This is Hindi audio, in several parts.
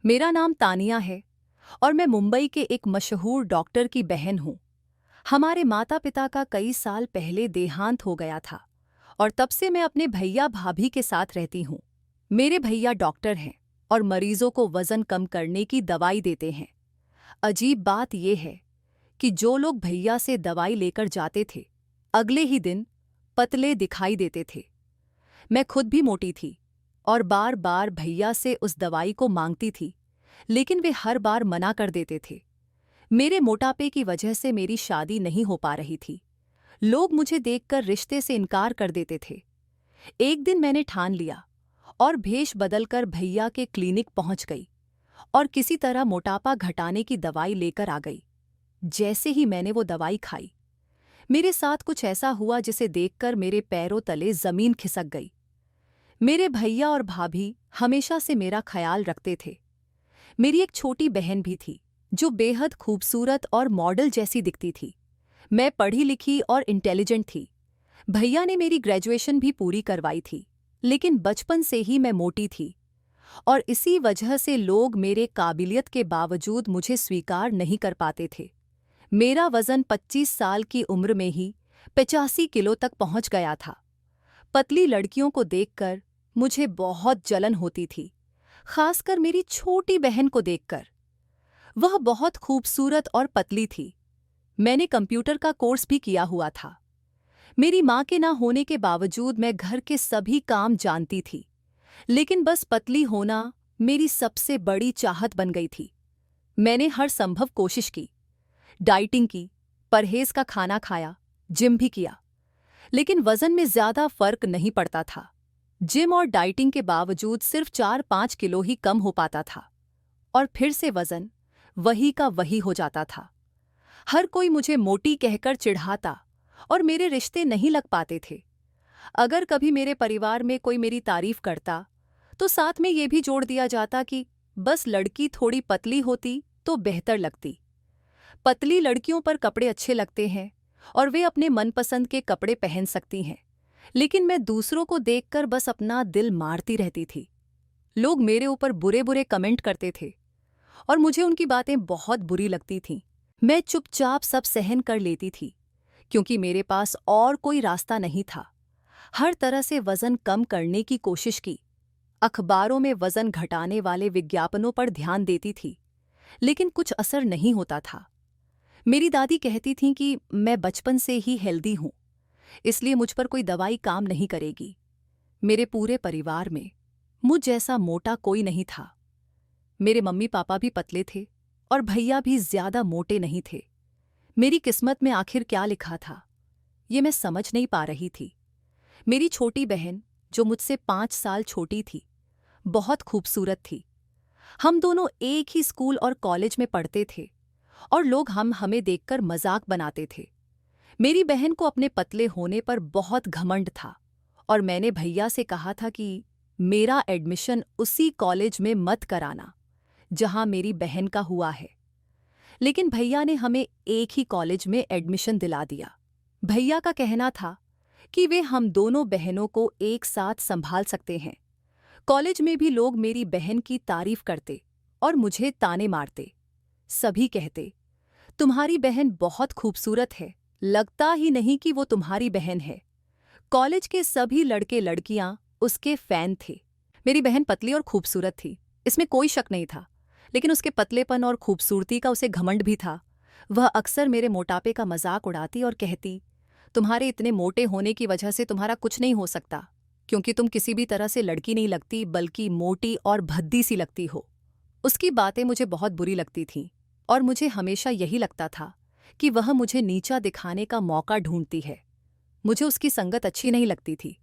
मेरा नाम तानिया है और मैं मुंबई के एक मशहूर डॉक्टर की बहन हूँ। हमारे माता पिता का कई साल पहले देहांत हो गया था और तब से मैं अपने भैया भाभी के साथ रहती हूँ। मेरे भैया डॉक्टर हैं और मरीजों को वजन कम करने की दवाई देते हैं। अजीब बात यह है कि जो लोग भैया से दवाई लेकर जाते थे, अगले ही दिन पतले दिखाई देते थे। मैं खुद भी मोटी थी और बार बार भैया से उस दवाई को मांगती थी, लेकिन वे हर बार मना कर देते थे। मेरे मोटापे की वजह से मेरी शादी नहीं हो पा रही थी। लोग मुझे देखकर रिश्ते से इनकार कर देते थे। एक दिन मैंने ठान लिया और भेष बदलकर भैया के क्लिनिक पहुंच गई और किसी तरह मोटापा घटाने की दवाई लेकर आ गई। जैसे ही मैंने वो दवाई खाई, मेरे साथ कुछ ऐसा हुआ जिसे देखकर मेरे पैरों तले जमीन खिसक गई। मेरे भैया और भाभी हमेशा से मेरा ख्याल रखते थे। मेरी एक छोटी बहन भी थी जो बेहद खूबसूरत और मॉडल जैसी दिखती थी। मैं पढ़ी लिखी और इंटेलिजेंट थी। भैया ने मेरी ग्रेजुएशन भी पूरी करवाई थी, लेकिन बचपन से ही मैं मोटी थी और इसी वजह से लोग मेरे काबिलियत के बावजूद मुझे स्वीकार नहीं कर पाते थे। मेरा वजन 25 साल की उम्र में ही 85 किलो तक पहुंच गया था। पतली लड़कियों को देखकर मुझे बहुत जलन होती थी, खासकर मेरी छोटी बहन को देखकर। वह बहुत खूबसूरत और पतली थी। मैंने कंप्यूटर का कोर्स भी किया हुआ था। मेरी माँ के ना होने के बावजूद मैं घर के सभी काम जानती थी, लेकिन बस पतली होना मेरी सबसे बड़ी चाहत बन गई थी। मैंने हर संभव कोशिश की, डाइटिंग की, परहेज का खाना खाया, जिम भी किया, लेकिन वजन में ज्यादा फर्क नहीं पड़ता था। जिम और डाइटिंग के बावजूद सिर्फ 4-5 किलो ही कम हो पाता था और फिर से वजन वही का वही हो जाता था। हर कोई मुझे मोटी कहकर चिढ़ाता और मेरे रिश्ते नहीं लग पाते थे। अगर कभी मेरे परिवार में कोई मेरी तारीफ करता, तो साथ में ये भी जोड़ दिया जाता कि बस लड़की थोड़ी पतली होती तो बेहतर लगती। पतली लड़कियों पर कपड़े अच्छे लगते हैं और वे अपने मनपसंद के कपड़े पहन सकती हैं, लेकिन मैं दूसरों को देखकर बस अपना दिल मारती रहती थी। लोग मेरे ऊपर बुरे बुरे कमेंट करते थे और मुझे उनकी बातें बहुत बुरी लगती थीं। मैं चुपचाप सब सहन कर लेती थी, क्योंकि मेरे पास और कोई रास्ता नहीं था। हर तरह से वजन कम करने की कोशिश की। अखबारों में वजन घटाने वाले विज्ञापनों पर ध्यान देती थी, लेकिन कुछ असर नहीं होता था। मेरी दादी कहती थीं कि मैं बचपन से ही हेल्दी हूँ, इसलिए मुझ पर कोई दवाई काम नहीं करेगी। मेरे पूरे परिवार में मुझ जैसा मोटा कोई नहीं था। मेरे मम्मी पापा भी पतले थे और भैया भी ज्यादा मोटे नहीं थे। मेरी किस्मत में आखिर क्या लिखा था, ये मैं समझ नहीं पा रही थी। मेरी छोटी बहन, जो मुझसे 5 साल छोटी थी, बहुत खूबसूरत थी। हम दोनों एक ही स्कूल और कॉलेज में पढ़ते थे और लोग हमें देखकर मजाक बनाते थे। मेरी बहन को अपने पतले होने पर बहुत घमंड था और मैंने भैया से कहा था कि मेरा एडमिशन उसी कॉलेज में मत कराना जहां मेरी बहन का हुआ है। लेकिन भैया ने हमें एक ही कॉलेज में एडमिशन दिला दिया। भैया का कहना था कि वे हम दोनों बहनों को एक साथ संभाल सकते हैं। कॉलेज में भी लोग मेरी बहन की तारीफ करते और मुझे ताने मारते। सभी कहते, तुम्हारी बहन बहुत खूबसूरत है, लगता ही नहीं कि वो तुम्हारी बहन है। कॉलेज के सभी लड़के लड़कियां उसके फैन थे। मेरी बहन पतली और खूबसूरत थी, इसमें कोई शक नहीं था, लेकिन उसके पतलेपन और खूबसूरती का उसे घमंड भी था। वह अक्सर मेरे मोटापे का मजाक उड़ाती और कहती, तुम्हारे इतने मोटे होने की वजह से तुम्हारा कुछ नहीं हो सकता, क्योंकि तुम किसी भी तरह से लड़की नहीं लगती, बल्कि मोटी और भद्दी सी लगती हो। उसकी बातें मुझे बहुत बुरी लगती थीं और मुझे हमेशा यही लगता था कि वह मुझे नीचा दिखाने का मौका ढूंढती है। मुझे उसकी संगत अच्छी नहीं लगती थी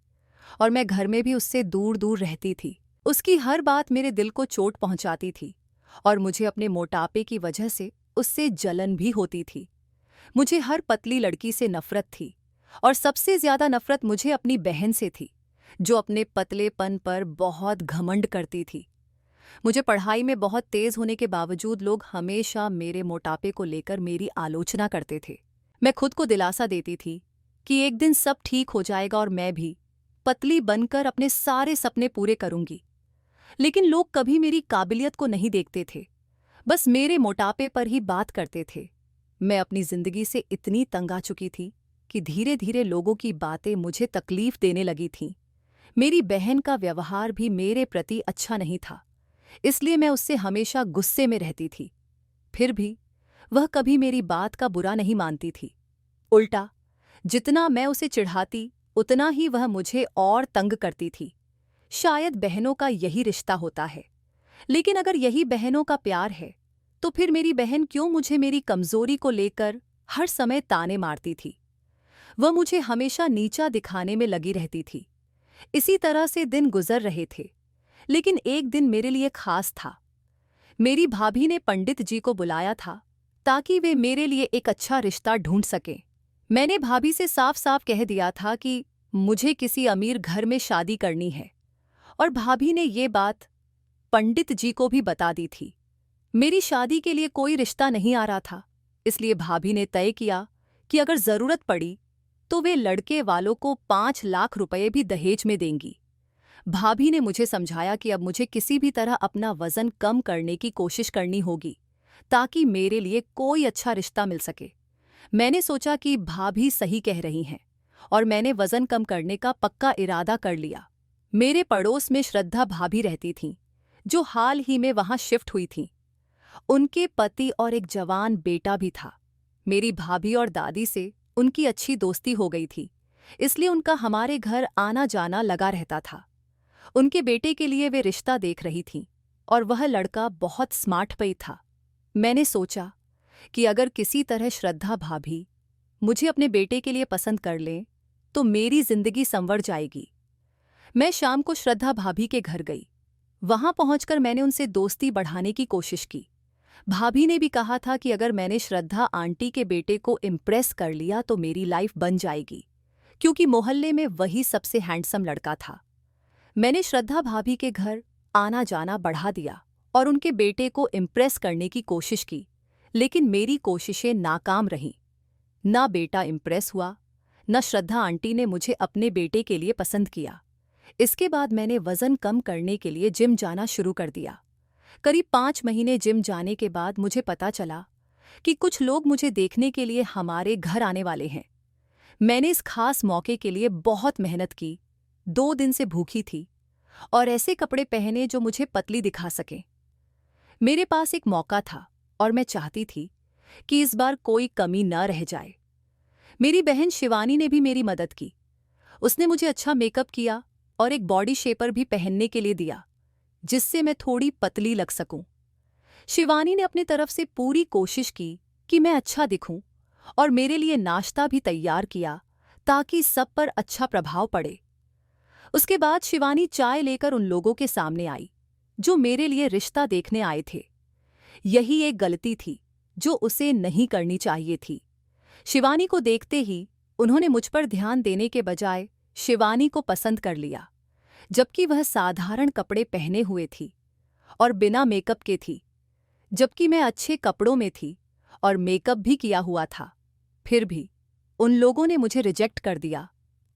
और मैं घर में भी उससे दूर दूर रहती थी। उसकी हर बात मेरे दिल को चोट पहुंचाती थी और मुझे अपने मोटापे की वजह से उससे जलन भी होती थी। मुझे हर पतली लड़की से नफरत थी और सबसे ज्यादा नफरत मुझे अपनी बहन से थी, जो अपने पतलेपन पर बहुत घमंड करती थी। मुझे पढ़ाई में बहुत तेज होने के बावजूद लोग हमेशा मेरे मोटापे को लेकर मेरी आलोचना करते थे। मैं खुद को दिलासा देती थी कि एक दिन सब ठीक हो जाएगा और मैं भी पतली बनकर अपने सारे सपने पूरे करूंगी। लेकिन लोग कभी मेरी काबिलियत को नहीं देखते थे, बस मेरे मोटापे पर ही बात करते थे। मैं अपनी जिंदगी से इतनी तंग आ चुकी थी कि धीरे धीरे लोगों की बातें मुझे तकलीफ देने लगी थीं। मेरी बहन का व्यवहार भी मेरे प्रति अच्छा नहीं था, इसलिए मैं उससे हमेशा गुस्से में रहती थी। फिर भी वह कभी मेरी बात का बुरा नहीं मानती थी। उल्टा, जितना मैं उसे चिढ़ाती उतना ही वह मुझे और तंग करती थी। शायद बहनों का यही रिश्ता होता है। लेकिन अगर यही बहनों का प्यार है, तो फिर मेरी बहन क्यों मुझे मेरी कमजोरी को लेकर हर समय ताने मारती थी? वह मुझे हमेशा नीचा दिखाने में लगी रहती थी। इसी तरह से दिन गुजर रहे थे, लेकिन एक दिन मेरे लिए खास था। मेरी भाभी ने पंडित जी को बुलाया था ताकि वे मेरे लिए एक अच्छा रिश्ता ढूंढ सकें। मैंने भाभी से साफ साफ कह दिया था कि मुझे किसी अमीर घर में शादी करनी है, और भाभी ने ये बात पंडित जी को भी बता दी थी। मेरी शादी के लिए कोई रिश्ता नहीं आ रहा था, इसलिए भाभी ने तय किया कि अगर जरूरत पड़ी तो वे लड़के वालों को 5 लाख रुपए भी दहेज में देंगी। भाभी ने मुझे समझाया कि अब मुझे किसी भी तरह अपना वजन कम करने की कोशिश करनी होगी ताकि मेरे लिए कोई अच्छा रिश्ता मिल सके। मैंने सोचा कि भाभी सही कह रही हैं, और मैंने वजन कम करने का पक्का इरादा कर लिया। मेरे पड़ोस में श्रद्धा भाभी रहती थीं, जो हाल ही में वहां शिफ्ट हुई थीं। उनके पति और एक जवान बेटा भी था। मेरी भाभी और दादी से उनकी अच्छी दोस्ती हो गई थी, इसलिए उनका हमारे घर आना जाना लगा रहता था। उनके बेटे के लिए वे रिश्ता देख रही थीं, और वह लड़का बहुत स्मार्ट भी था। मैंने सोचा कि अगर किसी तरह श्रद्धा भाभी मुझे अपने बेटे के लिए पसंद कर लें तो मेरी जिंदगी संवर जाएगी। मैं शाम को श्रद्धा भाभी के घर गई। वहां पहुंचकर मैंने उनसे दोस्ती बढ़ाने की कोशिश की। भाभी ने भी कहा था कि अगर मैंने श्रद्धा आंटी के बेटे को इम्प्रेस कर लिया तो मेरी लाइफ बन जाएगी, क्योंकि मोहल्ले में वही सबसे हैंडसम लड़का था। मैंने श्रद्धा भाभी के घर आना जाना बढ़ा दिया और उनके बेटे को इम्प्रेस करने की कोशिश की, लेकिन मेरी कोशिशें नाकाम रहीं। ना बेटा इम्प्रेस हुआ, न श्रद्धा आंटी ने मुझे अपने बेटे के लिए पसंद किया। इसके बाद मैंने वजन कम करने के लिए जिम जाना शुरू कर दिया। करीब 5 महीने जिम जाने के बाद मुझे पता चला कि कुछ लोग मुझे देखने के लिए हमारे घर आने वाले हैं। मैंने इस खास मौके के लिए बहुत मेहनत की, 2 दिन से भूखी थी, और ऐसे कपड़े पहने जो मुझे पतली दिखा सकें। मेरे पास एक मौका था और मैं चाहती थी कि इस बार कोई कमी न रह जाए। मेरी बहन शिवानी ने भी मेरी मदद की। उसने मुझे अच्छा मेकअप किया और एक बॉडी शेपर भी पहनने के लिए दिया, जिससे मैं थोड़ी पतली लग सकूं। शिवानी ने अपनी तरफ से पूरी कोशिश की कि मैं अच्छा दिखूं, और मेरे लिए नाश्ता भी तैयार किया ताकि सब पर अच्छा प्रभाव पड़े। उसके बाद शिवानी चाय लेकर उन लोगों के सामने आई जो मेरे लिए रिश्ता देखने आए थे। यही एक गलती थी जो उसे नहीं करनी चाहिए थी। शिवानी को देखते ही उन्होंने मुझ पर ध्यान देने के बजाय शिवानी को पसंद कर लिया, जबकि वह साधारण कपड़े पहने हुए थी और बिना मेकअप के थी, जबकि मैं अच्छे कपड़ों में थी और मेकअप भी किया हुआ था। फिर भी उन लोगों ने मुझे रिजेक्ट कर दिया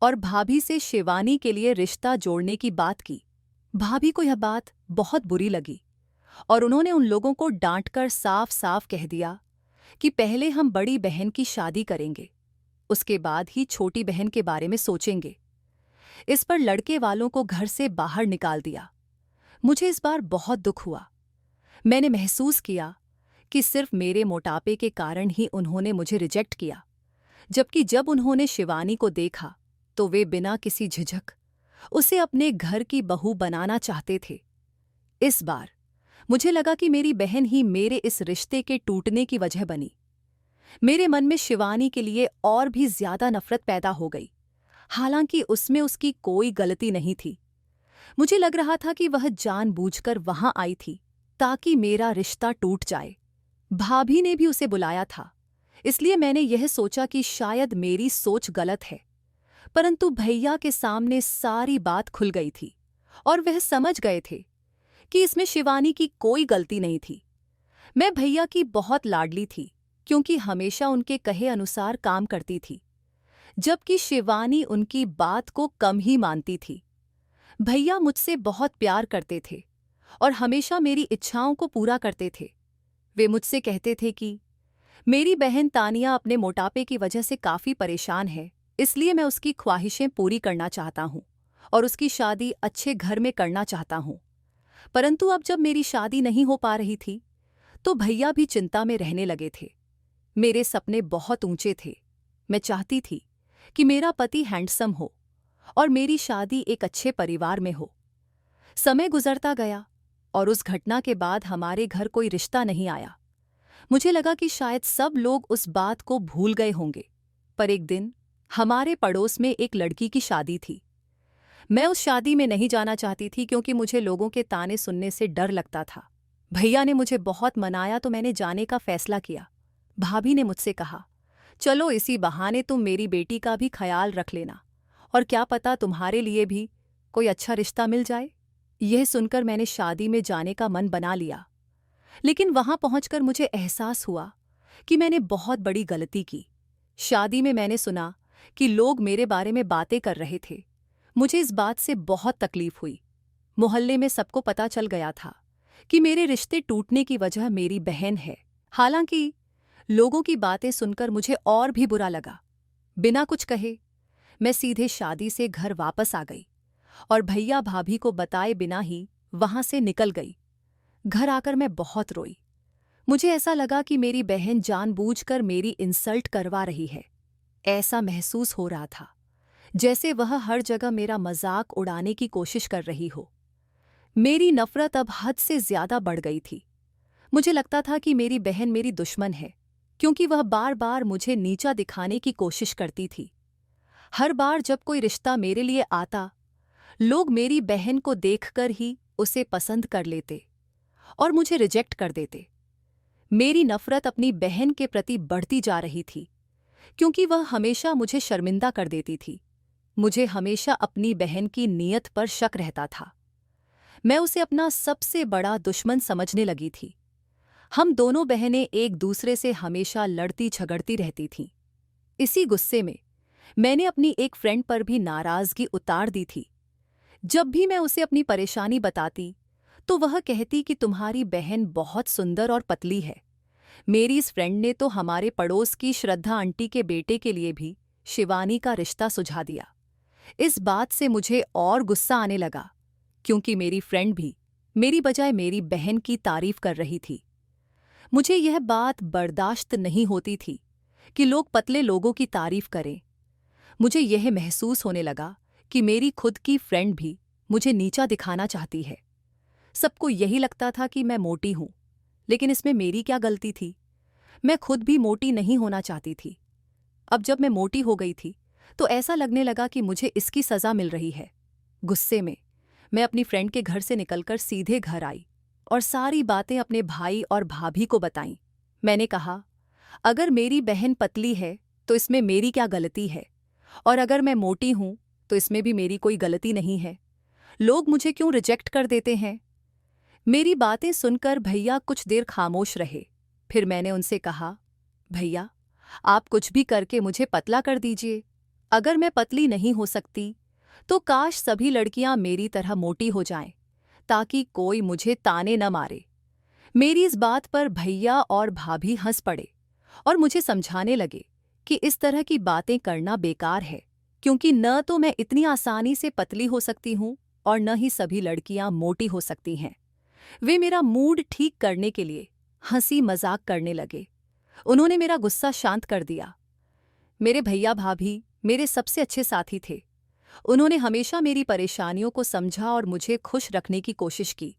और भाभी से शिवानी के लिए रिश्ता जोड़ने की बात की। भाभी को यह बात बहुत बुरी लगी और उन्होंने उन लोगों को डांटकर साफ साफ कह दिया कि पहले हम बड़ी बहन की शादी करेंगे, उसके बाद ही छोटी बहन के बारे में सोचेंगे। इस पर लड़के वालों को घर से बाहर निकाल दिया। मुझे इस बार बहुत दुख हुआ। मैंने महसूस किया कि सिर्फ मेरे मोटापे के कारण ही उन्होंने मुझे रिजेक्ट किया, जबकि जब उन्होंने शिवानी को देखा तो वे बिना किसी झिझक उसे अपने घर की बहू बनाना चाहते थे। इस बार मुझे लगा कि मेरी बहन ही मेरे इस रिश्ते के टूटने की वजह बनी। मेरे मन में शिवानी के लिए और भी ज्यादा नफरत पैदा हो गई, हालांकि उसमें उसकी कोई गलती नहीं थी। मुझे लग रहा था कि वह जानबूझकर वहां आई थी ताकि मेरा रिश्ता टूट जाए। भाभी ने भी उसे बुलाया था, इसलिए मैंने यह सोचा कि शायद मेरी सोच गलत है। परंतु भैया के सामने सारी बात खुल गई थी और वह समझ गए थे कि इसमें शिवानी की कोई गलती नहीं थी। मैं भैया की बहुत लाडली थी, क्योंकि हमेशा उनके कहे अनुसार काम करती थी, जबकि शिवानी उनकी बात को कम ही मानती थी। भैया मुझसे बहुत प्यार करते थे और हमेशा मेरी इच्छाओं को पूरा करते थे। वे मुझसे कहते थे कि मेरी बहन तानिया अपने मोटापे की वजह से काफ़ी परेशान है, इसलिए मैं उसकी ख्वाहिशें पूरी करना चाहता हूँ और उसकी शादी अच्छे घर में करना चाहता हूँ। परंतु अब जब मेरी शादी नहीं हो पा रही थी, तो भैया भी चिंता में रहने लगे थे। मेरे सपने बहुत ऊंचे थे। मैं चाहती थी कि मेरा पति हैंडसम हो और मेरी शादी एक अच्छे परिवार में हो। समय गुजरता गया और उस घटना के बाद हमारे घर कोई रिश्ता नहीं आया। मुझे लगा कि शायद सब लोग उस बात को भूल गए होंगे। पर एक दिन हमारे पड़ोस में एक लड़की की शादी थी। मैं उस शादी में नहीं जाना चाहती थी क्योंकि मुझे लोगों के ताने सुनने से डर लगता था। भैया ने मुझे बहुत मनाया तो मैंने जाने का फैसला किया। भाभी ने मुझसे कहा, चलो इसी बहाने तुम मेरी बेटी का भी ख्याल रख लेना और क्या पता तुम्हारे लिए भी कोई अच्छा रिश्ता मिल जाए। यह सुनकर मैंने शादी में जाने का मन बना लिया, लेकिन वहां पहुंचकर मुझे एहसास हुआ कि मैंने बहुत बड़ी गलती की। शादी में मैंने सुना कि लोग मेरे बारे में बातें कर रहे थे। मुझे इस बात से बहुत तकलीफ हुई। मोहल्ले में सबको पता चल गया था कि मेरे रिश्ते टूटने की वजह मेरी बहन है। हालांकि लोगों की बातें सुनकर मुझे और भी बुरा लगा। बिना कुछ कहे मैं सीधे शादी से घर वापस आ गई और भैया भाभी को बताए बिना ही वहां से निकल गई। घर आकर मैं बहुत रोई। मुझे ऐसा लगा कि मेरी बहन जानबूझकर मेरी इंसल्ट करवा रही है। ऐसा महसूस हो रहा था जैसे वह हर जगह मेरा मजाक उड़ाने की कोशिश कर रही हो। मेरी नफरत अब हद से ज्यादा बढ़ गई थी। मुझे लगता था कि मेरी बहन मेरी दुश्मन है, क्योंकि वह बार बार मुझे नीचा दिखाने की कोशिश करती थी। हर बार जब कोई रिश्ता मेरे लिए आता, लोग मेरी बहन को देखकर ही उसे पसंद कर लेते और मुझे रिजेक्ट कर देते। मेरी नफरत अपनी बहन के प्रति बढ़ती जा रही थी, क्योंकि वह हमेशा मुझे शर्मिंदा कर देती थी। मुझे हमेशा अपनी बहन की नीयत पर शक रहता था। मैं उसे अपना सबसे बड़ा दुश्मन समझने लगी थी। हम दोनों बहनें एक दूसरे से हमेशा लड़ती झगड़ती रहती थीं। इसी गुस्से में मैंने अपनी एक फ्रेंड पर भी नाराजगी उतार दी थी। जब भी मैं उसे अपनी परेशानी बताती, तो वह कहती कि तुम्हारी बहन बहुत सुंदर और पतली है। मेरी इस फ्रेंड ने तो हमारे पड़ोस की श्रद्धा आंटी के बेटे के लिए भी शिवानी का रिश्ता सुझा दिया। इस बात से मुझे और गुस्सा आने लगा, क्योंकि मेरी फ्रेंड भी मेरी बजाय मेरी बहन की तारीफ कर रही थी। मुझे यह बात बर्दाश्त नहीं होती थी कि लोग पतले लोगों की तारीफ करें। मुझे यह महसूस होने लगा कि मेरी खुद की फ्रेंड भी मुझे नीचा दिखाना चाहती है। सबको यही लगता था कि मैं मोटी हूं, लेकिन इसमें मेरी क्या गलती थी? मैं खुद भी मोटी नहीं होना चाहती थी। अब जब मैं मोटी हो गई थी, तो ऐसा लगने लगा कि मुझे इसकी सजा मिल रही है। गुस्से में मैं अपनी फ्रेंड के घर से निकलकर सीधे घर आई और सारी बातें अपने भाई और भाभी को बताईं। मैंने कहा, अगर मेरी बहन पतली है तो इसमें मेरी क्या गलती है, और अगर मैं मोटी हूं तो इसमें भी मेरी कोई गलती नहीं है। लोग मुझे क्यों रिजेक्ट कर देते हैं? मेरी बातें सुनकर भैया कुछ देर खामोश रहे। फिर मैंने उनसे कहा, भैया, आप कुछ भी करके मुझे पतला कर दीजिए। अगर मैं पतली नहीं हो सकती, तो काश सभी लड़कियां मेरी तरह मोटी हो जाएं, ताकि कोई मुझे ताने न मारे। मेरी इस बात पर भैया और भाभी हंस पड़े और मुझे समझाने लगे कि इस तरह की बातें करना बेकार है, क्योंकि न तो मैं इतनी आसानी से पतली हो सकती हूँ और न ही सभी लड़कियां मोटी हो सकती हैं। वे मेरा मूड ठीक करने के लिए हंसी मजाक करने लगे। उन्होंने मेरा गुस्सा शांत कर दिया। मेरे भैया भाभी मेरे सबसे अच्छे साथी थे। उन्होंने हमेशा मेरी परेशानियों को समझा और मुझे खुश रखने की कोशिश की।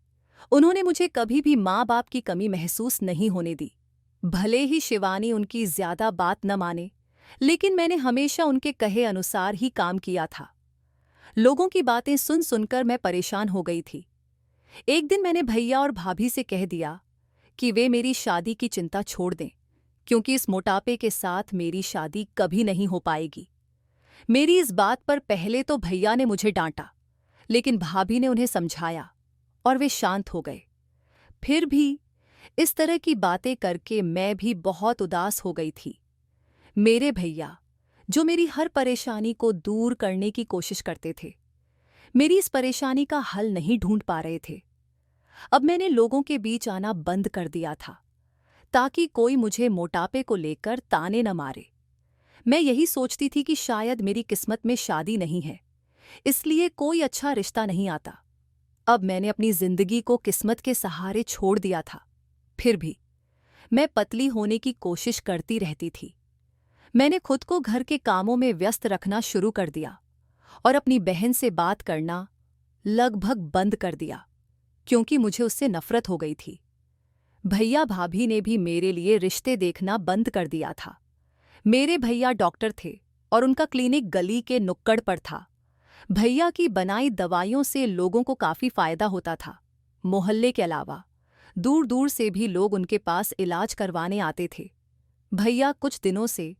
उन्होंने मुझे कभी भी माँ बाप की कमी महसूस नहीं होने दी। भले ही शिवानी उनकी ज्यादा बात न माने, लेकिन मैंने हमेशा उनके कहे अनुसार ही काम किया था। लोगों की बातें सुन सुनकर मैं परेशान हो गई थी। एक दिन मैंने भैया और भाभी से कह दिया कि वे मेरी शादी की चिंता छोड़ दें, क्योंकि इस मोटापे के साथ मेरी शादी कभी नहीं हो पाएगी। मेरी इस बात पर पहले तो भैया ने मुझे डांटा, लेकिन भाभी ने उन्हें समझाया और वे शांत हो गए। फिर भी इस तरह की बातें करके मैं भी बहुत उदास हो गई थी। मेरे भैया, जो मेरी हर परेशानी को दूर करने की कोशिश करते थे, मेरी इस परेशानी का हल नहीं ढूंढ पा रहे थे। अब मैंने लोगों के बीच आना बंद कर दिया था ताकि कोई मुझे मोटापे को लेकर ताने न मारे। मैं यही सोचती थी कि शायद मेरी किस्मत में शादी नहीं है, इसलिए कोई अच्छा रिश्ता नहीं आता। अब मैंने अपनी जिंदगी को किस्मत के सहारे छोड़ दिया था। फिर भी मैं पतली होने की कोशिश करती रहती थी। मैंने खुद को घर के कामों में व्यस्त रखना शुरू कर दिया और अपनी बहन से बात करना लगभग बंद कर दिया, क्योंकि मुझे उससे नफरत हो गई थी। भैया भाभी ने भी मेरे लिए रिश्ते देखना बंद कर दिया था। मेरे भैया डॉक्टर थे और उनका क्लिनिक गली के नुक्कड़ पर था। भैया की बनाई दवाइयों से लोगों को काफी फायदा होता था। मोहल्ले के अलावा दूर दूर से भी लोग उनके पास इलाज करवाने आते थे। भैया कुछ दिनों से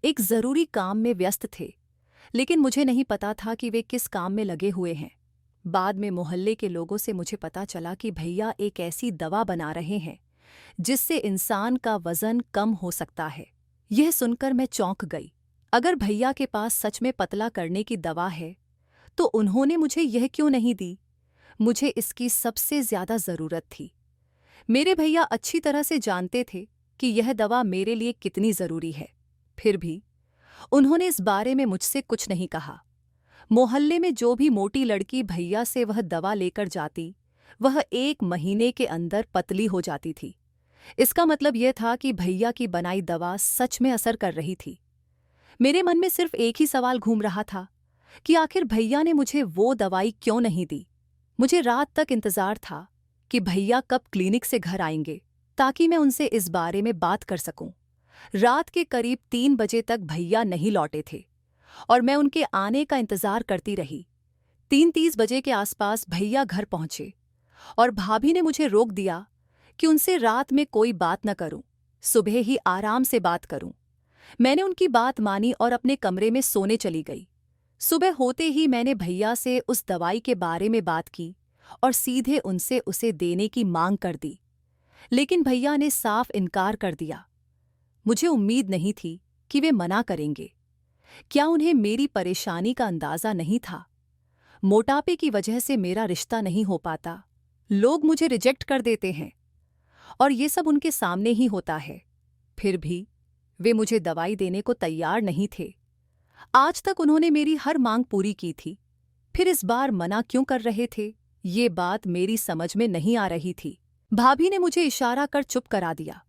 एक जरूरी काम में व्यस्त थे, लेकिन मुझे नहीं पता था कि वे किस काम में लगे हुए हैं। बाद में मोहल्ले के लोगों से मुझे पता चला कि भैया एक ऐसी दवा बना रहे हैं जिससे इंसान का वजन कम हो सकता है। यह सुनकर मैं चौंक गई। अगर भैया के पास सच में पतला करने की दवा है तो उन्होंने मुझे यह क्यों नहीं दी? मुझे इसकी सबसे ज्यादा जरूरत थी। मेरे भैया अच्छी तरह से जानते थे कि यह दवा मेरे लिए कितनी जरूरी है। फिर भी उन्होंने इस बारे में मुझसे कुछ नहीं कहा। मोहल्ले में जो भी मोटी लड़की भैया से वह दवा लेकर जाती, वह 1 महीने के अंदर पतली हो जाती थी। इसका मतलब यह था कि भैया की बनाई दवा सच में असर कर रही थी। मेरे मन में सिर्फ एक ही सवाल घूम रहा था कि आखिर भैया ने मुझे वो दवाई क्यों नहीं दी। मुझे रात तक इंतजार था कि भैया कब क्लिनिक से घर आएंगे ताकि मैं उनसे इस बारे में बात कर सकूं। रात के करीब 3 बजे तक भैया नहीं लौटे थे और मैं उनके आने का इंतजार करती रही। 3:30 बजे के आसपास भैया घर पहुंचे और भाभी ने मुझे रोक दिया कि उनसे रात में कोई बात न करूं, सुबह ही आराम से बात करूं। मैंने उनकी बात मानी और अपने कमरे में सोने चली गई। सुबह होते ही मैंने भैया से उस दवाई के बारे में बात की और सीधे उनसे उसे देने की मांग कर दी, लेकिन भैया ने साफ इनकार कर दिया। मुझे उम्मीद नहीं थी कि वे मना करेंगे। क्या उन्हें मेरी परेशानी का अंदाजा नहीं था? मोटापे की वजह से मेरा रिश्ता नहीं हो पाता, लोग मुझे रिजेक्ट कर देते हैं और ये सब उनके सामने ही होता है। फिर भी वे मुझे दवाई देने को तैयार नहीं थे। आज तक उन्होंने मेरी हर मांग पूरी की थी, फिर इस बार मना क्यों कर रहे थे, ये बात मेरी समझ में नहीं आ रही थी। भाभी ने मुझे इशारा कर चुप करा दिया,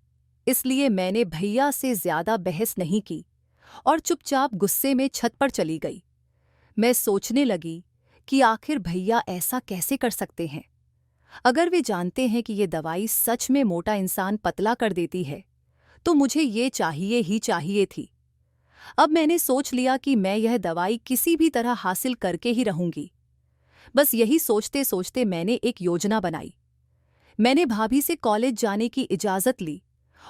इसलिए मैंने भैया से ज्यादा बहस नहीं की और चुपचाप गुस्से में छत पर चली गई। मैं सोचने लगी कि आखिर भैया ऐसा कैसे कर सकते हैं। अगर वे जानते हैं कि ये दवाई सच में मोटा इंसान पतला कर देती है तो मुझे ये चाहिए ही चाहिए थी। अब मैंने सोच लिया कि मैं यह दवाई किसी भी तरह हासिल करके ही रहूंगी। बस यही सोचते सोचते मैंने एक योजना बनाई। मैंने भाभी से कॉलेज जाने की इजाज़त ली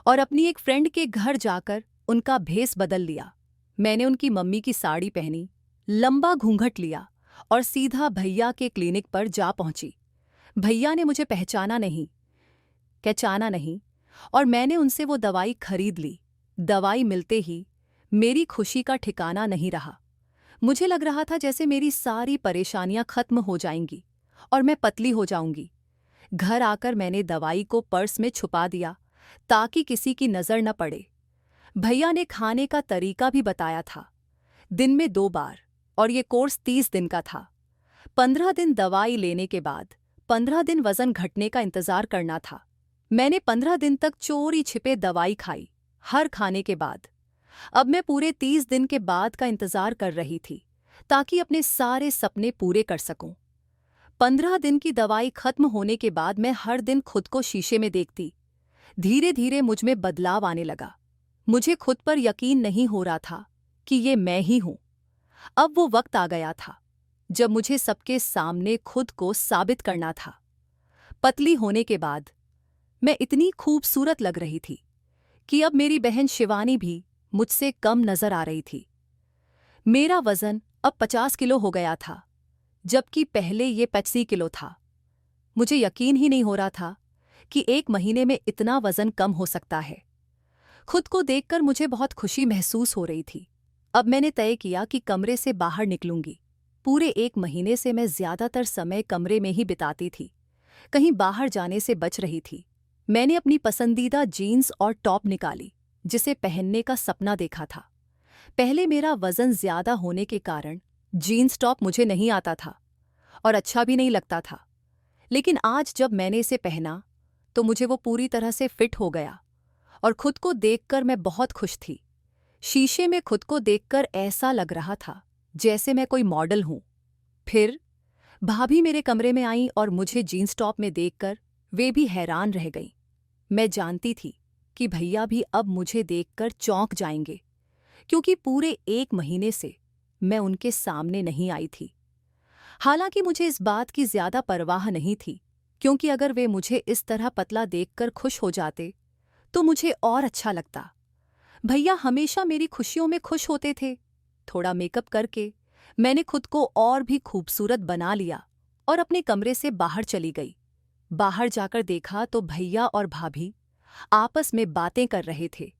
और अपनी एक फ्रेंड के घर जाकर उनका भेस बदल लिया। मैंने उनकी मम्मी की साड़ी पहनी, लंबा घूंघट लिया और सीधा भैया के क्लिनिक पर जा पहुंची। भैया ने मुझे पहचाना नहीं और मैंने उनसे वो दवाई खरीद ली। दवाई मिलते ही मेरी खुशी का ठिकाना नहीं रहा। मुझे लग रहा था जैसे मेरी सारी परेशानियां खत्म हो जाएंगी और मैं पतली हो जाऊंगी। घर आकर मैंने दवाई को पर्स में छुपा दिया ताकि किसी की नज़र न पड़े। भैया ने खाने का तरीका भी बताया था, दिन में 2 बार, और ये कोर्स 30 दिन का था। 15 दिन दवाई लेने के बाद 15 दिन वजन घटने का इंतजार करना था। मैंने 15 दिन तक चोरी छिपे दवाई खाई, हर खाने के बाद। अब मैं पूरे 30 दिन के बाद का इंतजार कर रही थी ताकि अपने सारे सपने पूरे कर सकूं। 15 दिन की दवाई खत्म होने के बाद मैं हर दिन खुद को शीशे में देखती। धीरे धीरे मुझ में बदलाव आने लगा। मुझे खुद पर यकीन नहीं हो रहा था कि ये मैं ही हूं। अब वो वक्त आ गया था जब मुझे सबके सामने खुद को साबित करना था। पतली होने के बाद मैं इतनी खूबसूरत लग रही थी कि अब मेरी बहन शिवानी भी मुझसे कम नजर आ रही थी। मेरा वजन अब 50 किलो हो गया था, जबकि पहले ये 85 किलो था। मुझे यकीन ही नहीं हो रहा था कि 1 महीने में इतना वजन कम हो सकता है। खुद को देखकर मुझे बहुत खुशी महसूस हो रही थी। अब मैंने तय किया कि कमरे से बाहर निकलूंगी। पूरे 1 महीने से मैं ज्यादातर समय कमरे में ही बिताती थी। कहीं बाहर जाने से बच रही थी। मैंने अपनी पसंदीदा जीन्स और टॉप निकाली, जिसे पहनने का सपना देखा था। पहले मेरा वजन ज्यादा होने के कारण जीन्स टॉप मुझे नहीं आता था और अच्छा भी नहीं लगता था। लेकिन आज जब मैंने इसे पहना तो मुझे वो पूरी तरह से फिट हो गया और खुद को देखकर मैं बहुत खुश थी। शीशे में खुद को देखकर ऐसा लग रहा था जैसे मैं कोई मॉडल हूं। फिर भाभी मेरे कमरे में आईं और मुझे जीन्स टॉप में देखकर वे भी हैरान रह गईं। मैं जानती थी कि भैया भी अब मुझे देखकर चौंक जाएंगे, क्योंकि पूरे 1 महीने से मैं उनके सामने नहीं आई थी। हालांकि मुझे इस बात की ज्यादा परवाह नहीं थी, क्योंकि अगर वे मुझे इस तरह पतला देखकर खुश हो जाते तो मुझे और अच्छा लगता। भैया हमेशा मेरी खुशियों में खुश होते थे। थोड़ा मेकअप करके मैंने खुद को और भी खूबसूरत बना लिया और अपने कमरे से बाहर चली गई। बाहर जाकर देखा तो भैया और भाभी आपस में बातें कर रहे थे।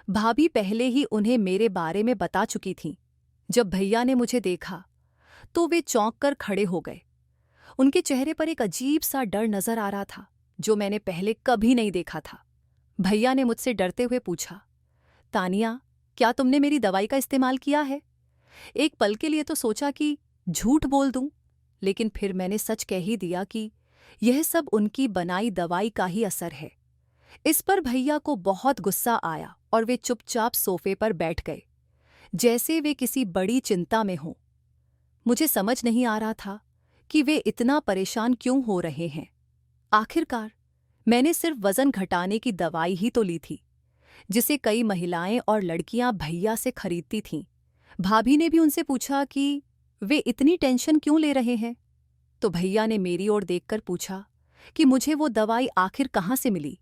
भाभी पहले ही उन्हें मेरे बारे में बता चुकी थीं। जब भैया ने मुझे देखा तो वे चौंक कर खड़े हो गए। उनके चेहरे पर एक अजीब सा डर नजर आ रहा था, जो मैंने पहले कभी नहीं देखा था। भैया ने मुझसे डरते हुए पूछा, तानिया, क्या तुमने मेरी दवाई का इस्तेमाल किया है? एक पल के लिए तो सोचा कि झूठ बोल दूं, लेकिन फिर मैंने सच कह ही दिया कि यह सब उनकी बनाई दवाई का ही असर है। इस पर भैया को बहुत गुस्सा आया और वे चुपचाप सोफे पर बैठ गए, जैसे वे किसी बड़ी चिंता में हों। मुझे समझ नहीं आ रहा था कि वे इतना परेशान क्यों हो रहे हैं। आखिरकार मैंने सिर्फ वजन घटाने की दवाई ही तो ली थी, जिसे कई महिलाएं और लड़कियां भैया से खरीदती थीं। भाभी ने भी उनसे पूछा कि वे इतनी टेंशन क्यों ले रहे हैं, तो भैया ने मेरी ओर देखकर पूछा कि मुझे वो दवाई आखिर कहाँ से मिली।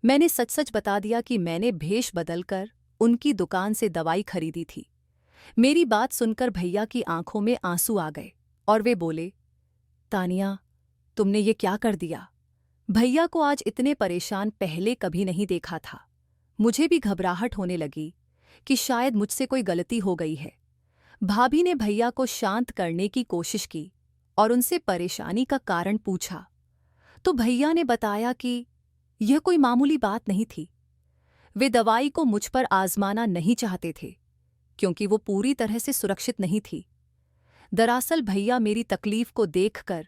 मैंने सच सच बता दिया कि मैंने भेष बदलकर उनकी दुकान से दवाई खरीदी थी। मेरी बात सुनकर भैया की आंखों में आंसू आ गए और वे बोले, तानिया, तुमने ये क्या कर दिया? भैया को आज इतने परेशान पहले कभी नहीं देखा था। मुझे भी घबराहट होने लगी कि शायद मुझसे कोई गलती हो गई है। भाभी ने भैया को शांत करने की कोशिश की और उनसे परेशानी का कारण पूछा, तो भैया ने बताया कि यह कोई मामूली बात नहीं थी। वे दवाई को मुझ पर आजमाना नहीं चाहते थे, क्योंकि वो पूरी तरह से सुरक्षित नहीं थी। दरअसल भैया मेरी तकलीफ को देखकर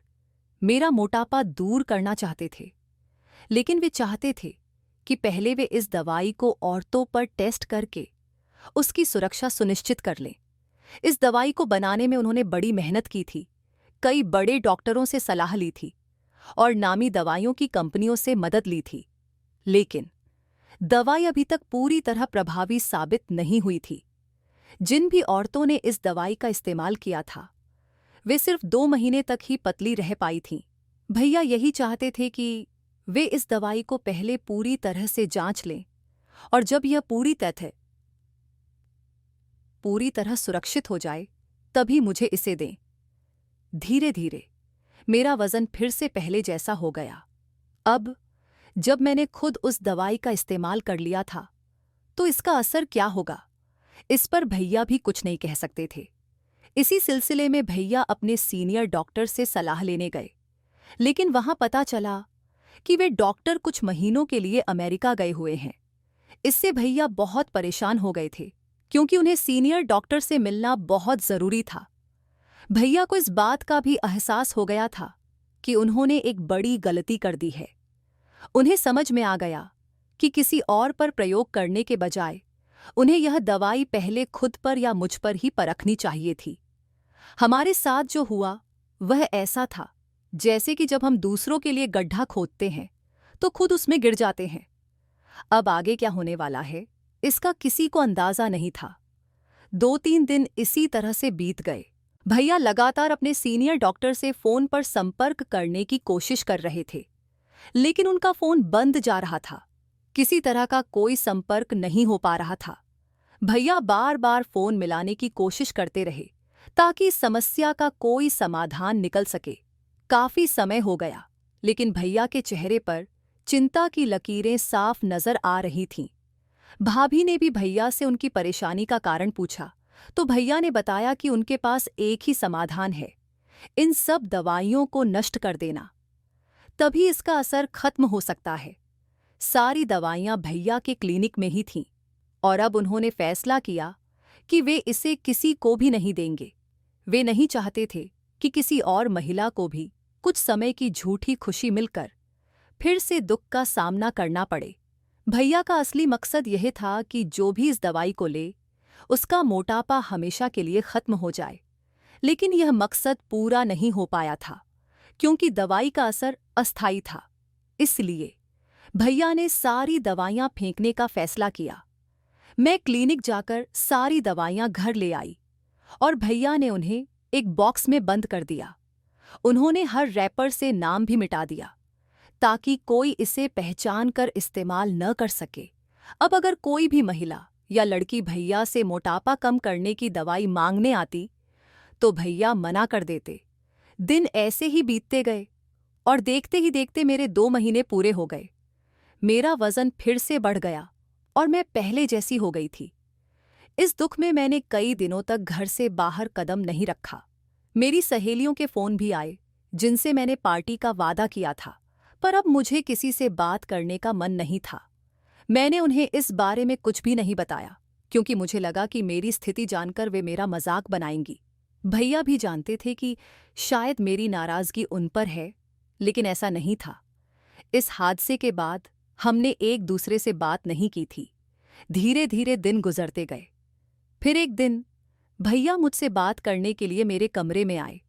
मेरा मोटापा दूर करना चाहते थे, लेकिन वे चाहते थे कि पहले वे इस दवाई को औरतों पर टेस्ट करके उसकी सुरक्षा सुनिश्चित कर लें। इस दवाई को बनाने में उन्होंने बड़ी मेहनत की थी, कई बड़े डॉक्टरों से सलाह ली थी और नामी दवाइयों की कंपनियों से मदद ली थी, लेकिन दवाई अभी तक पूरी तरह प्रभावी साबित नहीं हुई थी। जिन भी औरतों ने इस दवाई का इस्तेमाल किया था, वे सिर्फ 2 महीने तक ही पतली रह पाई थीं। भैया यही चाहते थे कि वे इस दवाई को पहले पूरी तरह से जांच लें और जब यह पूरी तरह सुरक्षित हो जाए तभी मुझे इसे दें। धीरे धीरे मेरा वजन फिर से पहले जैसा हो गया। अब जब मैंने खुद उस दवाई का इस्तेमाल कर लिया था तो इसका असर क्या होगा, इस पर भैया भी कुछ नहीं कह सकते थे। इसी सिलसिले में भैया अपने सीनियर डॉक्टर से सलाह लेने गए, लेकिन वहां पता चला कि वे डॉक्टर कुछ महीनों के लिए अमेरिका गए हुए हैं। इससे भैया बहुत परेशान हो गए थे, क्योंकि उन्हें सीनियर डॉक्टर से मिलना बहुत जरूरी था। भैया को इस बात का भी एहसास हो गया था कि उन्होंने एक बड़ी गलती कर दी है। उन्हें समझ में आ गया कि किसी और पर प्रयोग करने के बजाय उन्हें यह दवाई पहले खुद पर या मुझ पर ही परखनी चाहिए थी। हमारे साथ जो हुआ वह ऐसा था जैसे कि जब हम दूसरों के लिए गड्ढा खोदते हैं तो खुद उसमें गिर जाते हैं। अब आगे क्या होने वाला है, इसका किसी को अंदाजा नहीं था। 2-3 दिन इसी तरह से बीत गए। भैया लगातार अपने सीनियर डॉक्टर से फोन पर संपर्क करने की कोशिश कर रहे थे, लेकिन उनका फोन बंद जा रहा था। किसी तरह का कोई संपर्क नहीं हो पा रहा था। भैया बार बार फोन मिलाने की कोशिश करते रहे ताकि इस समस्या का कोई समाधान निकल सके। काफी समय हो गया, लेकिन भैया के चेहरे पर चिंता की लकीरें साफ नजर आ रही थीं। भाभी ने भी भैया से उनकी परेशानी का कारण पूछा, तो भैया ने बताया कि उनके पास एक ही समाधान है, इन सब दवाइयों को नष्ट कर देना। तभी इसका असर खत्म हो सकता है। सारी दवाइयां भैया के क्लिनिक में ही थीं और अब उन्होंने फैसला किया कि वे इसे किसी को भी नहीं देंगे। वे नहीं चाहते थे कि किसी और महिला को भी कुछ समय की झूठी खुशी मिलकर फिर से दुख का सामना करना पड़े। भैया का असली मकसद यह था कि जो भी इस दवाई को ले उसका मोटापा हमेशा के लिए खत्म हो जाए। लेकिन यह मकसद पूरा नहीं हो पाया था क्योंकि दवाई का असर अस्थायी था। इसलिए भैया ने सारी दवाइयां फेंकने का फैसला किया। मैं क्लिनिक जाकर सारी दवाइयां घर ले आई और भैया ने उन्हें एक बॉक्स में बंद कर दिया। उन्होंने हर रैपर से नाम भी मिटा दिया ताकि कोई इसे पहचान कर इस्तेमाल न कर सके। अब अगर कोई भी महिला या लड़की भैया से मोटापा कम करने की दवाई मांगने आती तो भैया मना कर देते। दिन ऐसे ही बीतते गए और देखते ही देखते मेरे 2 महीने पूरे हो गए। मेरा वजन फिर से बढ़ गया और मैं पहले जैसी हो गई थी। इस दुख में मैंने कई दिनों तक घर से बाहर कदम नहीं रखा। मेरी सहेलियों के फोन भी आए जिनसे मैंने पार्टी का वादा किया था, पर अब मुझे किसी से बात करने का मन नहीं था। मैंने उन्हें इस बारे में कुछ भी नहीं बताया क्योंकि मुझे लगा कि मेरी स्थिति जानकर वे मेरा मजाक बनाएंगी। भैया भी जानते थे कि शायद मेरी नाराजगी उन पर है, लेकिन ऐसा नहीं था। इस हादसे के बाद हमने एक दूसरे से बात नहीं की थी। धीरे धीरे दिन गुजरते गए। फिर एक दिन भैया मुझसे बात करने के लिए मेरे कमरे में आए।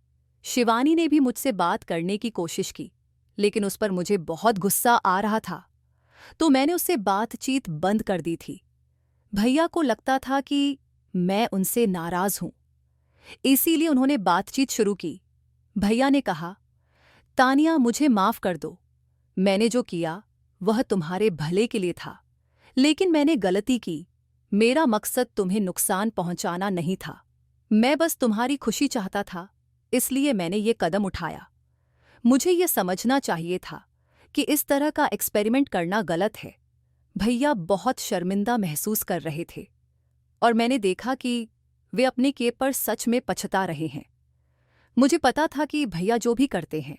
शिवानी ने भी मुझसे बात करने की कोशिश की, लेकिन उस पर मुझे बहुत गुस्सा आ रहा था, तो मैंने उससे बातचीत बंद कर दी थी। भैया को लगता था कि मैं उनसे नाराज हूं, इसीलिए उन्होंने बातचीत शुरू की। भैया ने कहा, तानिया मुझे माफ कर दो, मैंने जो किया वह तुम्हारे भले के लिए था, लेकिन मैंने गलती की। मेरा मकसद तुम्हें नुकसान पहुंचाना नहीं था, मैं बस तुम्हारी खुशी चाहता था, इसलिए मैंने ये कदम उठाया। मुझे ये समझना चाहिए था कि इस तरह का एक्सपेरिमेंट करना गलत है। भैया बहुत शर्मिंदा महसूस कर रहे थे और मैंने देखा कि वे अपने किए पर सच में पछता रहे हैं। मुझे पता था कि भैया जो भी करते हैं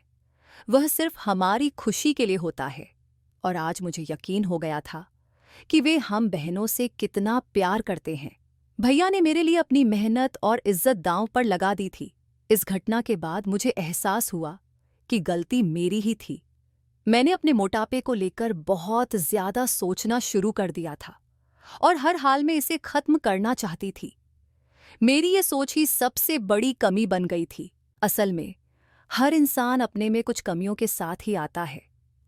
वह सिर्फ हमारी खुशी के लिए होता है, और आज मुझे यकीन हो गया था कि वे हम बहनों से कितना प्यार करते हैं। भैया ने मेरे लिए अपनी मेहनत और इज्जत दांव पर लगा दी थी। इस घटना के बाद मुझे एहसास हुआ कि गलती मेरी ही थी। मैंने अपने मोटापे को लेकर बहुत ज्यादा सोचना शुरू कर दिया था और हर हाल में इसे खत्म करना चाहती थी। मेरी ये सोच ही सबसे बड़ी कमी बन गई थी। असल में हर इंसान अपने में कुछ कमियों के साथ ही आता है,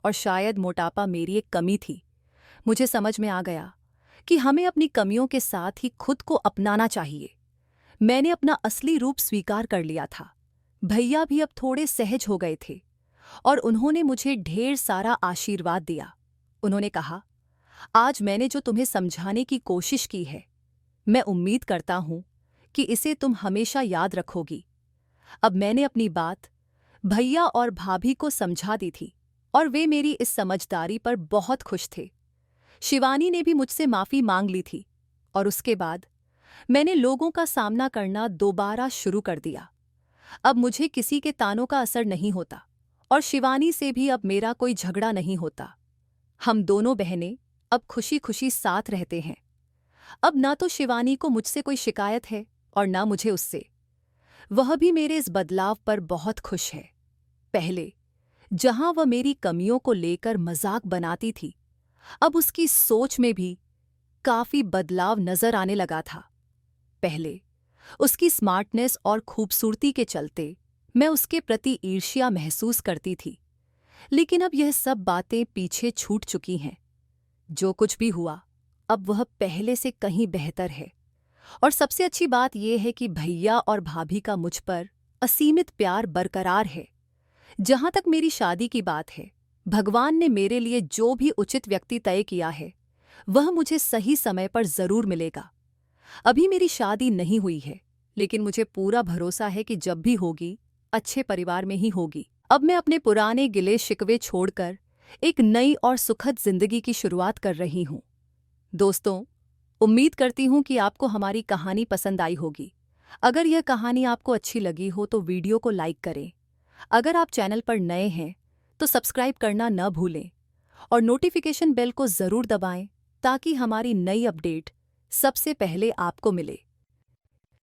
और शायद मोटापा मेरी एक कमी थी। मुझे समझ में आ गया कि हमें अपनी कमियों के साथ ही खुद को अपनाना चाहिए। मैंने अपना असली रूप स्वीकार कर लिया था। भैया भी अब थोड़े सहज हो गए थे और उन्होंने मुझे ढेर सारा आशीर्वाद दिया। उन्होंने कहा, आज मैंने जो तुम्हें समझाने की कोशिश की है, मैं उम्मीद करता हूं कि इसे तुम हमेशा याद रखोगी। अब मैंने अपनी बात भैया और भाभी को समझा दी थी और वे मेरी इस समझदारी पर बहुत खुश थे। शिवानी ने भी मुझसे माफी मांग ली थी और उसके बाद मैंने लोगों का सामना करना दोबारा शुरू कर दिया। अब मुझे किसी के तानों का असर नहीं होता और शिवानी से भी अब मेरा कोई झगड़ा नहीं होता। हम दोनों बहनें अब खुशी खुशी साथ रहते हैं। अब ना तो शिवानी को मुझसे कोई शिकायत है और ना मुझे उससे। वह भी मेरे इस बदलाव पर बहुत खुश है। पहले जहां वह मेरी कमियों को लेकर मजाक बनाती थी, अब उसकी सोच में भी काफी बदलाव नजर आने लगा था। पहले उसकी स्मार्टनेस और खूबसूरती के चलते मैं उसके प्रति ईर्ष्या महसूस करती थी, लेकिन अब यह सब बातें पीछे छूट चुकी हैं। जो कुछ भी हुआ, अब वह पहले से कहीं बेहतर है। और सबसे अच्छी बात यह है कि भैया और भाभी का मुझ पर असीमित प्यार बरकरार है। जहां तक मेरी शादी की बात है, भगवान ने मेरे लिए जो भी उचित व्यक्ति तय किया है वह मुझे सही समय पर जरूर मिलेगा। अभी मेरी शादी नहीं हुई है, लेकिन मुझे पूरा भरोसा है कि जब भी होगी अच्छे परिवार में ही होगी। अब मैं अपने पुराने गिले शिकवे छोड़कर एक नई और सुखद जिंदगी की शुरुआत कर रही हूं। दोस्तों, उम्मीद करती हूं कि आपको हमारी कहानी पसंद आई होगी। अगर यह कहानी आपको अच्छी लगी हो तो वीडियो को लाइक करें। अगर आप चैनल पर नए हैं तो सब्सक्राइब करना न भूलें और नोटिफिकेशन बेल को ज़रूर दबाएं ताकि हमारी नई अपडेट सबसे पहले आपको मिले।